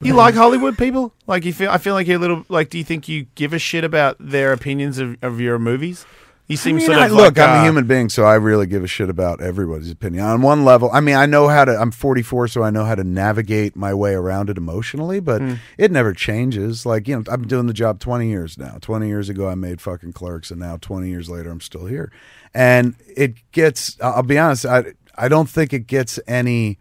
You like Hollywood people? Like I feel like you're a little like. Do you think you give a shit about their opinions of your movies? You seem sort of look. I'm a human being, so I really give a shit about everybody's opinion. On one level, I mean, I know how to. I'm 44, so I know how to navigate my way around it emotionally. But it never changes. Like I've been doing the job 20 years now. 20 years ago, I made fucking Clerks, and now 20 years later, I'm still here. And it gets. I'll be honest. I don't think it gets any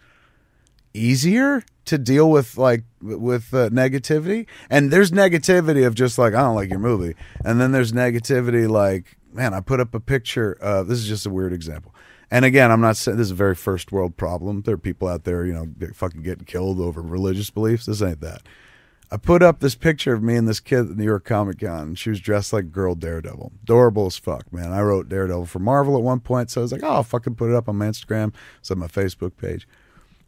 easier to deal with negativity. And there's negativity of just like, I don't like your movie, and then there's negativity like, man, I put up a picture this is just a weird example, and again, I'm not saying this is a very first world problem. There are people out there fucking getting killed over religious beliefs. This ain't that. I put up this picture of me and this kid at the New York Comic Con, and she was dressed like girl Daredevil. Adorable as fuck, man. I wrote Daredevil for Marvel at one point, so I was like, oh, I'll fucking put it up on my Instagram. It's on my Facebook page.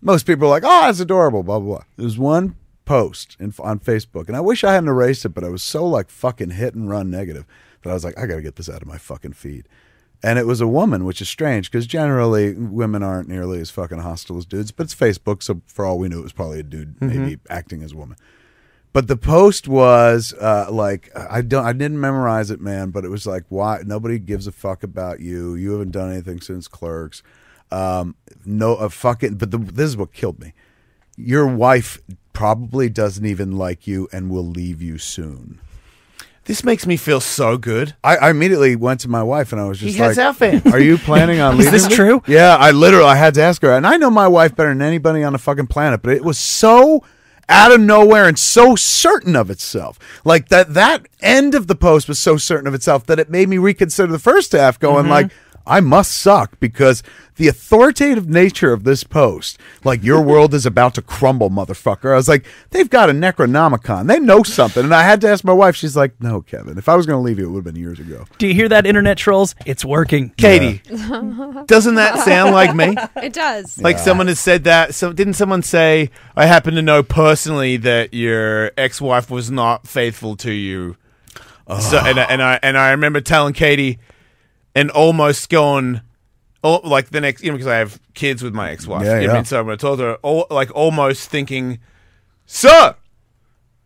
Most people are like, oh, that's adorable, blah, blah, blah. There's one post on Facebook, and I wish I hadn't erased it, but I was so like fucking hit and run negative that I was like, I got to get this out of my fucking feed. And it was a woman, which is strange because generally women aren't nearly as fucking hostile as dudes, but it's Facebook, so for all we knew, it was probably a dude maybe acting as a woman. But the post was like, I didn't memorize it, man, but it was like, why nobody gives a fuck about you. You haven't done anything since Clerks. This is what killed me. Your wife probably doesn't even like you and will leave you soon. This makes me feel so good. I immediately went to my wife and I was just he has like, our fans. Are you planning on leaving? Is this true? Yeah, I had to ask her. And I know my wife better than anybody on the fucking planet, but it was so out of nowhere and so certain of itself. Like that end of the post was so certain of itself that it made me reconsider the first half, going like, I must suck, because the authoritative nature of this post, like, your world is about to crumble, motherfucker. I was like, they've got a Necronomicon. They know something. And I had to ask my wife. She's like, no, Kevin, if I was going to leave you, it would have been years ago. Do you hear that, internet trolls? It's working. Katie, doesn't that sound like me? It does. Like someone has said that. So didn't someone say, I happen to know personally that your ex-wife was not faithful to you? So, and I remember telling Katie, and almost going, like the next, because I have kids with my ex-wife. Yeah, yeah. I mean, so when I told her, almost thinking, sir,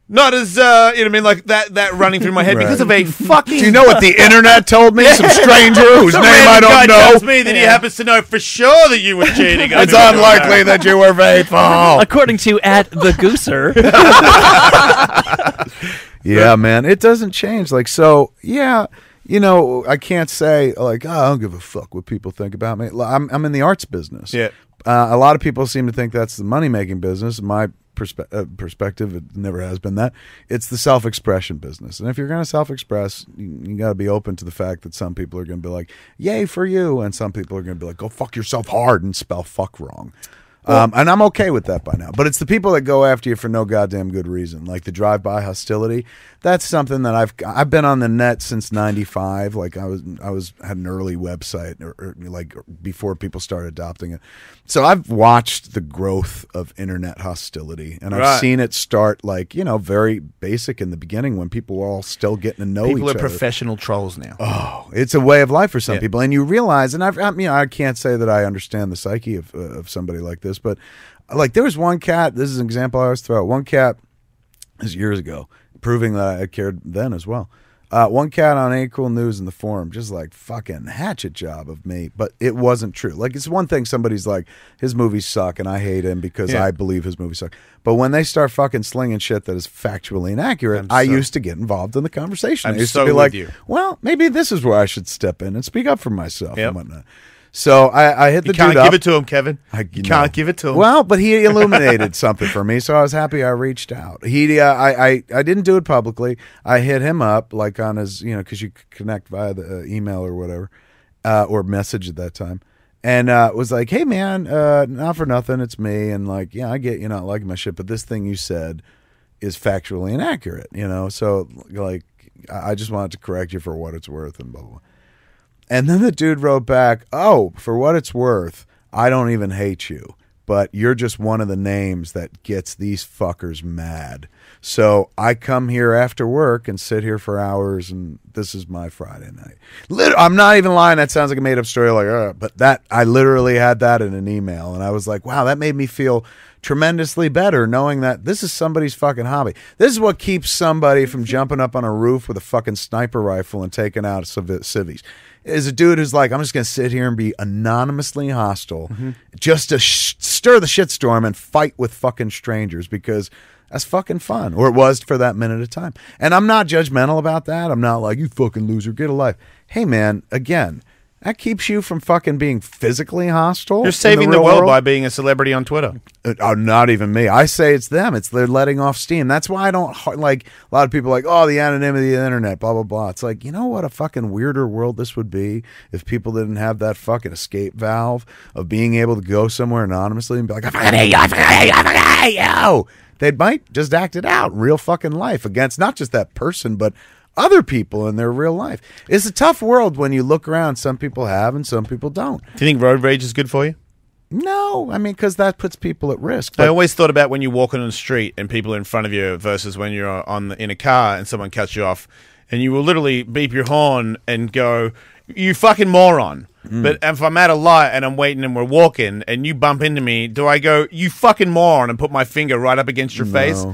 not as, like that running through my head Right. because of a fucking. Do you know what the internet told me? Some stranger whose Some name I random guy don't know. tells me that he happens to know for sure that you were cheating. It's unlikely that you were faithful. According to @thegooser. Yeah, man, it doesn't change. Like, so, yeah. I can't say like, oh, I don't give a fuck what people think about me. I'm in the arts business. Yeah. A lot of people seem to think that's the money-making business. My perspective, it never has been that. It's the self-expression business. And if you're going to self-express, you got to be open to the fact that some people are going to be like, yay for you. And some people are going to be like, go fuck yourself hard and spell fuck wrong. And I'm okay with that by now. But it's the people that go after you for no goddamn good reason, like the drive-by hostility. That's something that I've been on the net since '95. Like I had an early website, or like before people started adopting it. So I've watched the growth of internet hostility, and I've seen it start like very basic in the beginning when people were all still getting to know each other. People are professional trolls now. Oh, it's a way of life for some people, and you realize. And I can't say that I understand the psyche of somebody like this. But like there was one cat, this is an example I always throw out. One cat, this is years ago, proving that I cared then as well. One cat on Ain't Cool News in the forum, just like fucking hatchet job of me, but it wasn't true. Like it's one thing somebody's like, his movies suck and I hate him because I believe his movies suck. But when they start fucking slinging shit that is factually inaccurate, I used to get involved in the conversation. I used to be like, well, maybe this is where I should step in and speak up for myself and whatnot. So I hit the dude up. You can't give it to him, Kevin. You can't give it to him. Well, but he illuminated something for me, so I was happy I reached out. I didn't do it publicly. I hit him up, like on his, because you could connect via the email or whatever, or message at that time. And was like, hey, man, not for nothing, it's me. And like, I get you not liking my shit, but this thing you said is factually inaccurate, So like, I just wanted to correct you for what it's worth and blah, blah, blah. And then the dude wrote back, oh, for what it's worth, I don't even hate you, but you're just one of the names that gets these fuckers mad. So I come here after work and sit here for hours, and this is my Friday night. I'm not even lying. That sounds like a made-up story, but I literally had that in an email, and I was like, wow, that made me feel tremendously better knowing that this is somebody's fucking hobby. This is what keeps somebody from jumping up on a roof with a fucking sniper rifle and taking out civvies. Is a dude who's like, I'm just going to sit here and be anonymously hostile just to stir the shitstorm and fight with fucking strangers because that's fucking fun. Or it was for that minute of time. And I'm not judgmental about that. I'm not like, you fucking loser, get a life. Hey, man, again, that keeps you from fucking being physically hostile. You're saving the world by being a celebrity on Twitter. Not even me. I say it's them. They're letting off steam. That's why I don't like a lot of people like, oh, the anonymity of the internet, blah, blah, blah. It's like, you know what a fucking weirder world this would be if people didn't have that fucking escape valve of being able to go somewhere anonymously and be like, I fucking hate you. They might just act it out in real fucking life against not just that person, but other people in their real life. It's a tough world when you look around. Some people have and some people don't. Do you think road rage is good for you? No, I mean, because that puts people at risk. I always thought about when you're walking on the street and people are in front of you versus when you're in a car and someone cuts you off and you will literally beep your horn and go, you fucking moron. But if I'm at a light and I'm waiting and we're walking and you bump into me, do I go, you fucking moron, and put my finger right up against your face?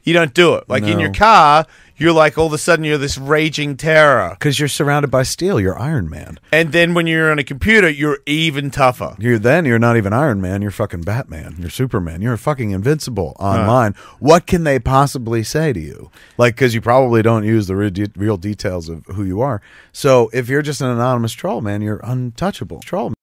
You don't do it. Like in your car, you're like all of a sudden you're this raging terror. Because you're surrounded by steel. You're Iron Man. And then when you're on a computer, you're even tougher. You're not even Iron Man. You're fucking Batman. You're Superman. You're fucking invincible online. What can they possibly say to you? Like, because you probably don't use the real details of who you are. So if you're just an anonymous troll, man, you're untouchable. Troll.